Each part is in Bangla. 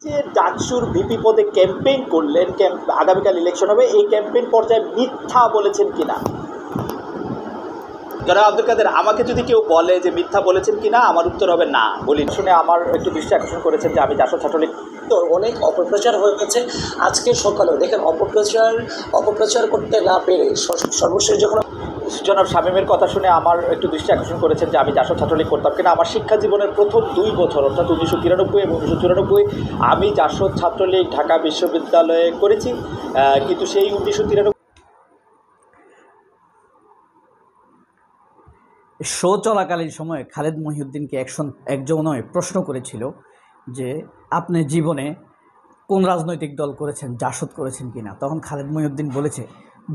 যে ডাকসুর ভিপি পদে ক্যাম্পেইন করলেন, আগামীকাল ইলেকশন হবে, এই ক্যাম্পেইন পর্যায়ে মিথ্যা বলেছেন কিনা? জনাব আব্দুল কাদের, আমাকে যদি কেউ বলে যে মিথ্যা বলেছেন কিনা, আমার উত্তর হবে না। বলি শুনে আমার একটু দৃষ্টি আকর্ষণ করেছেন যে আমি জাসদ ছাত্রলীগ। তো অনেক অপপ্রচার হয়ে গেছে আজকে সকালেও দেখেন, অপপ্রচার করতে না পেরে সর্বশেষ যখন জনাব শামীমের কথা শুনে আমার একটু দৃষ্টি আকর্ষণ করেছেন যে আমি জাসদ ছাত্রলীগ করতাম কিনা। আমার শিক্ষা জীবনের প্রথম 2 বছর অর্থাৎ 1993 এবং 1994 আমি জাসদ ছাত্রলীগ ঢাকা বিশ্ববিদ্যালয়ে করেছি, কিন্তু সেই 1993 শো চলাকালীন সময়ে খালেদ মহিউদ্দিনকে একজন নয় প্রশ্ন করেছিল যে আপনি জীবনে কোন রাজনৈতিক দল করেছেন, জাসদ করেছেন কিনা। তখন খালেদ মহিউদ্দিন বলেছে,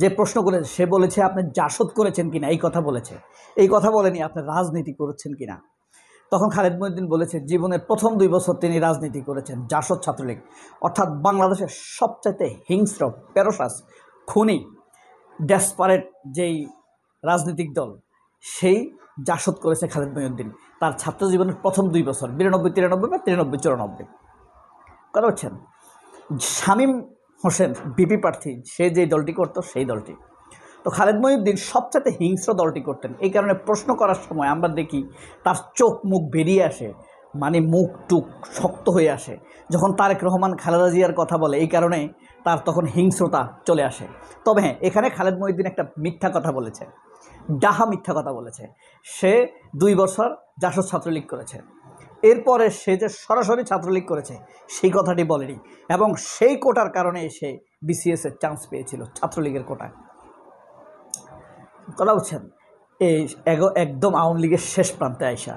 যে প্রশ্ন করেছে সে বলেছে আপনি জাসদ করেছেন কিনা, এই কথা বলেছে, এই কথা বলেনি আপনি রাজনীতি করেছেন কিনা। তখন খালেদ মহিউদ্দিন বলেছে জীবনের প্রথম 2 বছর তিনি রাজনীতি করেছেন, জাসদ ছাত্রলীগ অর্থাৎ বাংলাদেশের সবচাইতে হিংস্র, পেরোসাস, খুনি, ডেসপারেট যেই রাজনৈতিক দল, সেই জাসদ করেছে খালেদ মহিউদ্দিন তার ছাত্র জীবনের প্রথম 2 বছর, 92-93 বা 93-94। কথা বলছেন শামীম হোসেন বিপি প্রার্থী, সে যেই দলটি করতো সেই দলটি। তো খালেদ মহিউদ্দিন সবচেয়ে হিংস্র দলটি করতেন। এই কারণে প্রশ্ন করার সময় আমরা দেখি তার চোখ মুখ বেরিয়ে আসে, মানে মুখ টুক শক্ত হয়ে আসে যখন তারেক রহমান খালেদা জিয়ার কথা বলে, এই কারণে তার তখন হিংস্রতা চলে আসে। তবে হ্যাঁ, এখানে খালেদ মহিউদ্দিন একটা মিথ্যা কথা বলেছে, ডাহা মিথ্যা কথা বলেছে। সে 2 বছর জাসদ ছাত্রলীগ করেছে, এরপরে সে যে সরাসরি ছাত্রলীগ করেছে সেই কথাটি বলেনি, এবং সেই কোটার কারণে সে বিসিএসের চান্স পেয়েছিল, ছাত্রলীগের কোটায়। কথা বলছেন এই একদম আওয়ামী লীগের শেষ প্রান্তে আইসা,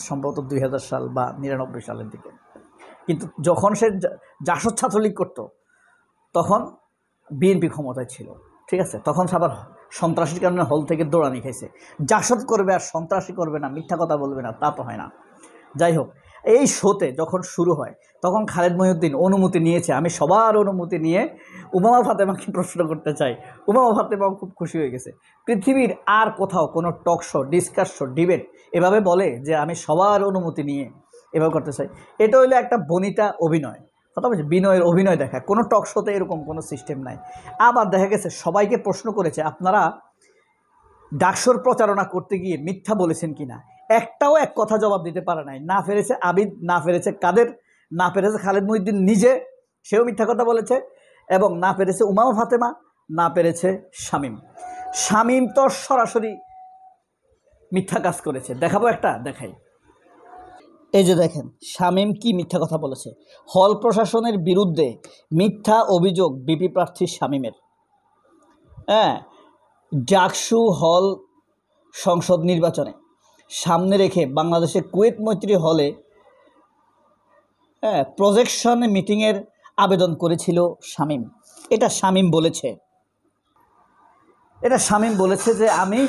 সম্ভবত 2000 সাল বা 99 সালের দিকে। কিন্তু যখন সে জাসদ ছাত্রলীগ করতো তখন বিএনপি ক্ষমতায় ছিল, ঠিক আছে। তখন আবার সন্ত্রাসীর কারণে হল থেকে দৌড়ানি খাইছে। জাসদ করবে আর সন্ত্রাসী করবে না, মিথ্যা কথা বলবে না, তা তো হয় না। যাই হোক, এই শোতে যখন শুরু হয় তখন খালেদ মহিউদ্দিন অনুমতি নিয়েছে। আমি সবার অনুমতি নিয়ে উমামা ফাতেমাকে প্রশ্ন করতে চাই। উমামা ফাতেমাও খুব খুশি হয়ে গেছে। পৃথিবীর আর কোথাও কোনো talk show, discuss show, debate এভাবে বলে যে আমি সবার অনুমতি নিয়ে এভাবে করতে চাই? এটা হইলো একটা বনিতা অভিনয়, কথা বলছে বিনয়ের অভিনয় দেখা। কোনো টক শোতে এরকম কোনো সিস্টেম নাই। আবার দেখা গেছে সবাইকে প্রশ্ন করেছে আপনারা ডাকসুর প্রচারণা করতে গিয়ে মিথ্যা বলেছেন কিনা, একটাও এক কথা জবাব দিতে পারে নাই। না পেরেছে আবিদ, না পেরেছে কাদের, না পেরেছে খালেদ মহিউদ্দিন নিজে, সেও মিথ্যা কথা বলেছে, এবং না পেরেছে উমামা ফাতেমা, না পেরেছে শামীম। শামীম তো সরাসরি মিথ্যা কাজ করেছে। দেখাবো একটা, দেখাই। এই যে দেখেন শামীম কি মিথ্যা কথা বলেছে। হল প্রশাসনের বিরুদ্ধে মিথ্যা অভিযোগ বিপি প্রার্থী শামীমের। হ্যাঁ, ডাকসু হল সংসদ নির্বাচনে সামনে রেখে বাংলাদেশের কুয়েত মৈত্রী হলে প্রজেকশন মিটিংয়ের আবেদন করেছিল শামীম। এটা শামীম বলেছে, যে আমি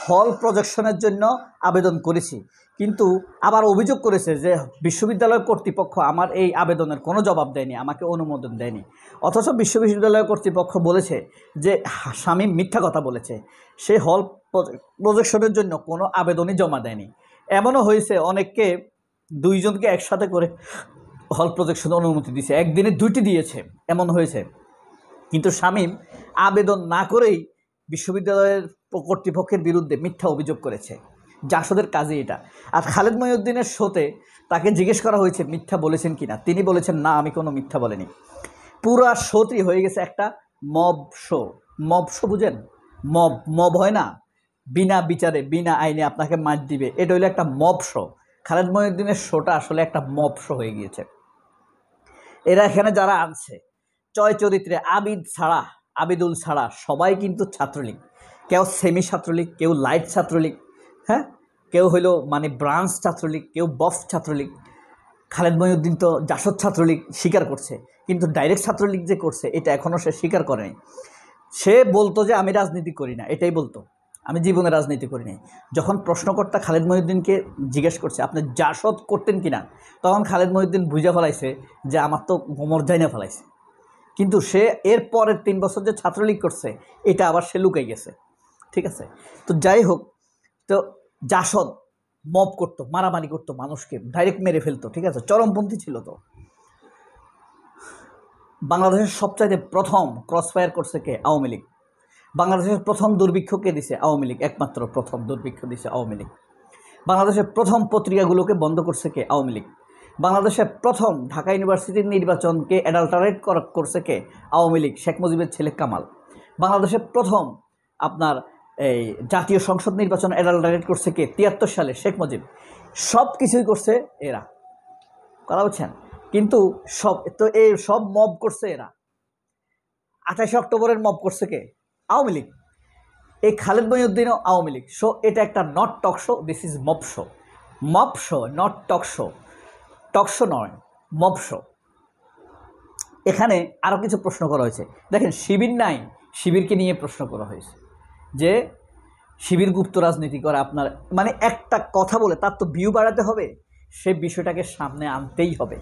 হল প্রজেকশনের জন্য আবেদন করেছি, কিন্তু আবার অভিযোগ করেছে যে বিশ্ববিদ্যালয় কর্তৃপক্ষ আমার এই আবেদনের কোনো জবাব দেয়নি, আমাকে অনুমোদন দেয়নি। অথচ বিশ্ববিদ্যালয় কর্তৃপক্ষ বলেছে যে শামীম মিথ্যা কথা বলেছে, সে হল প্রজেকশনের জন্য কোনো আবেদনই জমা দেয়নি। এমনও হয়েছে অনেককে, 2 জনকে একসাথে করে হল প্রজেকশনের অনুমতি দিয়েছে, একদিনে 2টি দিয়েছে, এমন হয়েছে। কিন্তু শামীম আবেদন না করেই বিশ্ববিদ্যালয়ের কর্তৃপক্ষের বিরুদ্ধে মিথ্যা অভিযোগ করেছে। জাসদের কাজে এটা। আর খালেদ মহিউদ্দিনের শোতে তাকে জিজ্ঞেস করা হয়েছে মিথ্যা বলেছেন কিনা, তিনি বলেছেন না, আমি কোনো মিথ্যা বলিনি। পুরা শোটি হয়ে গেছে একটা মব শো। মব শো বুঝেন? মব হয় না, বিনা বিচারে বিনা আইনে আপনাকে মার দিবে, এটা হইলো একটা মব শো। খালেদ মহিউদ্দিনের শোটা আসলে একটা মব শো হয়ে গিয়েছে। এরা এখানে যারা আনছে চয় চরিত্রে আবিদুল ছাড়া সবাই কিন্তু ছাত্রলীগ। কেউ সেমি ছাত্রলীগ, কেউ লাইট ছাত্রলীগ, হ্যাঁ, কেউ হইলো মানে ব্রাঞ্চ ছাত্রলীগ, কেউ বফ ছাত্রলীগ। খালেদ মহিউদ্দিন তো জাসদ ছাত্রলীগ স্বীকার করছে, কিন্তু ডাইরেক্ট ছাত্রলীগ যে করছে এটা এখনও সে স্বীকার করেনি। সে বলতো যে আমি রাজনীতি করি না, এটাই বলতো, আমি জীবনে রাজনীতি করি নাই। যখন প্রশ্নকর্তা খালেদ মহিউদ্দিনকে জিজ্ঞেস করছে আপনি জাসদ করতেন কিনা, তখন খালেদ মহিউদ্দিন বুঝা ফেলাইছে যে আমার তো গোমর জাইনা ফেলাইছে। কিন্তু সে এর পরের 3 বছর যে ছাত্রলীগ করছে এটা আবার সে লুকাই গেছে, ঠিক আছে। তো যাই হোক, তো জাসদ মব করতো, মারামারি করতো, মানুষকে ডাইরেক্ট মেরে ফেলতো, ঠিক আছে, চরমপন্থী ছিল। তো বাংলাদেশের সবচাইতে প্রথম ক্রসফায়ার করছে কে? আওয়ামী লীগ। বাংলাদেশের প্রথম দুর্ভিক্ষ কে দিছে? আওয়ামী লীগ। একমাত্র প্রথম দুর্ভিক্ষ দিছে আওয়ামী লীগ। বাংলাদেশের প্রথম পত্রিকাগুলোকে বন্ধ করছে কে? আওয়ামী লীগ। বাংলাদেশের প্রথম ঢাকা ইউনিভার্সিটির নির্বাচনকে অ্যাডাল্টারেট করছে কে? আওয়ামী লীগ, শেখ মুজিবের ছেলে কামাল। বাংলাদেশের প্রথম আপনার এই জাতীয় সংসদ নির্বাচন অ্যাডাল্টারেট করছে কে? 73 সালে শেখ মুজিব। সব কিছুই করছে এরা, কথা বলছেন। কিন্তু এই সব মব করছে এরা। 28 অক্টোবরের মব করছে কে? আওয়ামী লীগ। এই খালেদ মহিউদ্দিনও আওয়ামী লীগ। সো এটা একটা not talk show, this is mob show. Mob show, not talk show. Talk show নয়, মব শো। এখানে আরও কিছু প্রশ্ন করা হয়েছে। দেখেন, শিবির নাই, শিবিরকে নিয়ে প্রশ্ন করা হয়েছে যে শিবির গুপ্ত রাজনীতি করে আপনার, মানে একটা কথা বলে তার তো ভিউ বাড়াতে হবে, সেই বিষয়টাকে সামনে আনতেই হবে।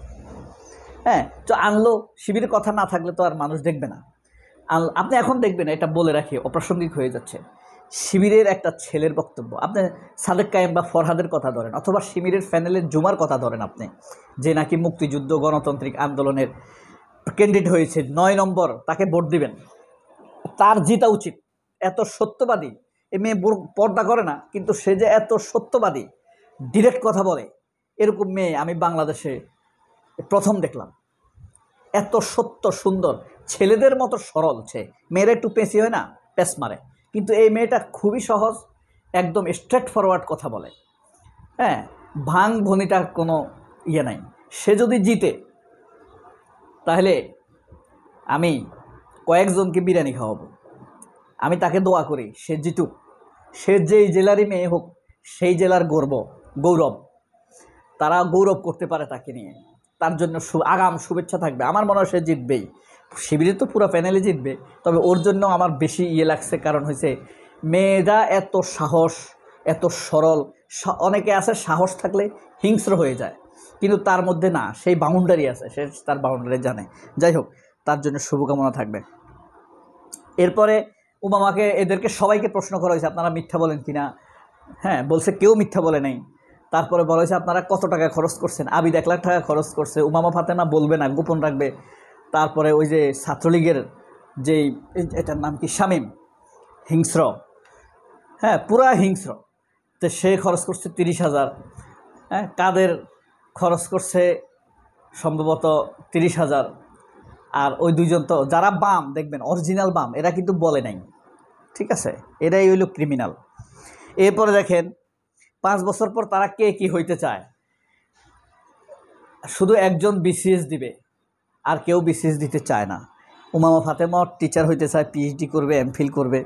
হ্যাঁ, তো আনলো, শিবিরের কথা না থাকলে তো আর মানুষ দেখবে না। আপনি এখন দেখবেন, এটা বলে রাখি, অপ্রাসঙ্গিক হয়ে যাচ্ছে। শিবিরের একটা ছেলের বক্তব্য, আপনি সাদেক কায়েম বা ফরহাদের কথা ধরেন, অথবা শিবিরের প্যানেলের জুমার কথা ধরেন আপনি, যে নাকি মুক্তিযুদ্ধ গণতান্ত্রিক আন্দোলনের ক্যান্ডিডেট হয়েছে 9 নম্বর, তাকে ভোট দিবেন, তার জিতা উচিত। এত সত্যবাদী, এ মেয়ে পর্দা করে না, কিন্তু সে যে এত সত্যবাদী, ডিরেক্ট কথা বলে, এরকম মেয়ে আমি বাংলাদেশে প্রথম দেখলাম। এত সত্য, সুন্দর, ছেলেদের মতো সরল। মেয়েরা একটু পেঁচি হয় না, পেঁচ মারে, কিন্তু এই মেয়েটা খুবই সহজ, একদম স্ট্রেট ফরওয়ার্ড কথা বলে। হ্যাঁ, ভাং ভনিটার কোনো ইয়ে নাই। সে যদি জিতে, তাহলে আমি কয়েকজনকে বিরিয়ানি খাওয়াবো। আমি তাকে দোয়া করি সে জিতুক। সে যেই জেলারই মেয়ে হোক, সেই জেলার গৌরব, তারা গৌরব করতে পারে তাকে নিয়ে। তার জন্য আগাম শুভেচ্ছা থাকবে। আমার মনে হয় সে জিতবেই। শিবিরে তো পুরো প্যানেলে জিতবে, তবে ওর জন্য আমার বেশি ইয়ে লাগছে, কারণ হয়েছে মেয়েরা এত সাহস, এত সরল। অনেকে আছে সাহস থাকলে হিংস্র হয়ে যায়, কিন্তু তার মধ্যে না, সেই বাউন্ডারি আছে, সে তার বাউন্ডারি জানে। যাই হোক, তার জন্য শুভকামনা থাকবে। এরপরে উমামাকে, এদেরকে সবাইকে প্রশ্ন করা হয়েছে আপনারা মিথ্যা বলেন কিনা। হ্যাঁ, বলছে কেউ মিথ্যা বলে নাই। তারপরে বলা হয়েছে আপনারা কত টাকা খরচ করছেন। আবিদ 1 লাখ টাকা খরচ করছে। উমামা ফাতেমা বলবে না, গোপন রাখবে। তারপরে ওই যে ছাত্রলীগের যেই, এটার নাম কি, শামীম, হিংস্র, হ্যাঁ পুরা হিংস্র, তো সে খরচ করছে 30,000। হ্যাঁ, কাদের খরচ করছে সম্ভবত 30,000। আর ওই দুইজন তো যারা বাম, দেখবেন অরিজিনাল বাম, এরা কিন্তু বলে নাই, ঠিক আছে, এরাই হইল ক্রিমিনাল। এরপরে দেখেন 5 বছর পর তারা কে কি হইতে চায়। শুধু একজন বিসিএস দিবে, আর কেউ বিসিএস দিতে চায় না। উমামা ফাতেমা টিচার হইতে চায়, পিএইচডি করবে, এমফিল করবে।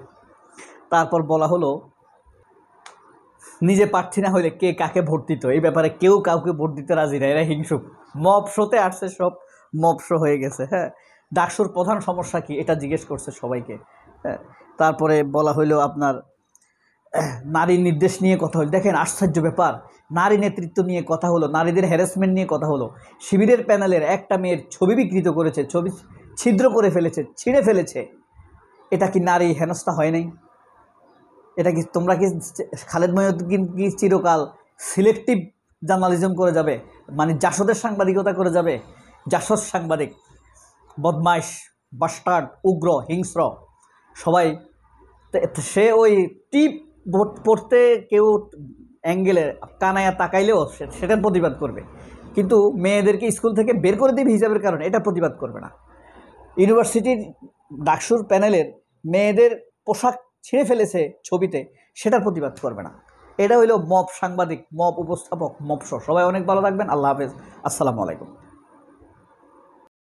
তারপর বলা হলো নিজে প্রার্থী না হইলে কে কাকে ভোট দিত, এই ব্যাপারে কেউ কাউকে ভোট দিতে রাজি না, এরা হিংসুক। মব শোতে আসছে, সব মব শো হয়ে গেছে। হ্যাঁ, ডাকসুর প্রধান সমস্যা কি এটা জিজ্ঞেস করছে সবাইকে। হ্যাঁ, তারপরে বলা হইলো আপনার নারী নির্দেশ নিয়ে কথা হলো। দেখেন আশ্চর্য ব্যাপার, নারী নেতৃত্ব নিয়ে কথা হলো, নারীদের হ্যারাসমেন্ট নিয়ে কথা হলো। শিবিরের প্যানেলের একটা মেয়ের ছবি বিকৃত করেছে, ছবি ছিদ্র করে ফেলেছে, ছিঁড়ে ফেলেছে। এটা কি নারী হেনস্থা হয় নাই? এটা কি তোমরা কি খালেদ মহিউদ্দিন কি চিরকাল সিলেক্টিভ জার্নালিজম করে যাবে, মানে জাসদের সাংবাদিকতা করে যাবে? জাসদ সাংবাদিক বদমাইশ, বাস্টার্ড, উগ্র, হিংস্র সবাই। সে ওই টিপ পড়তে কেউ অ্যাঙ্গেলে কানায়া তাকাইলেও সেটার প্রতিবাদ করবে, কিন্তু মেয়েদেরকে স্কুল থেকে বের করে দেবে হিসাবের কারণে এটা প্রতিবাদ করবে না। ইউনিভার্সিটির ডাকসুর প্যানেলের মেয়েদের পোশাক ছিঁড়ে ফেলেছে ছবিতে, সেটার প্রতিবাদ করবে না। এটা হইল মব সাংবাদিক, মব উপস্থাপক, মব শো। সবাই অনেক ভালো থাকবেন। আল্লাহ হাফেজ, আসসালামু আলাইকুম।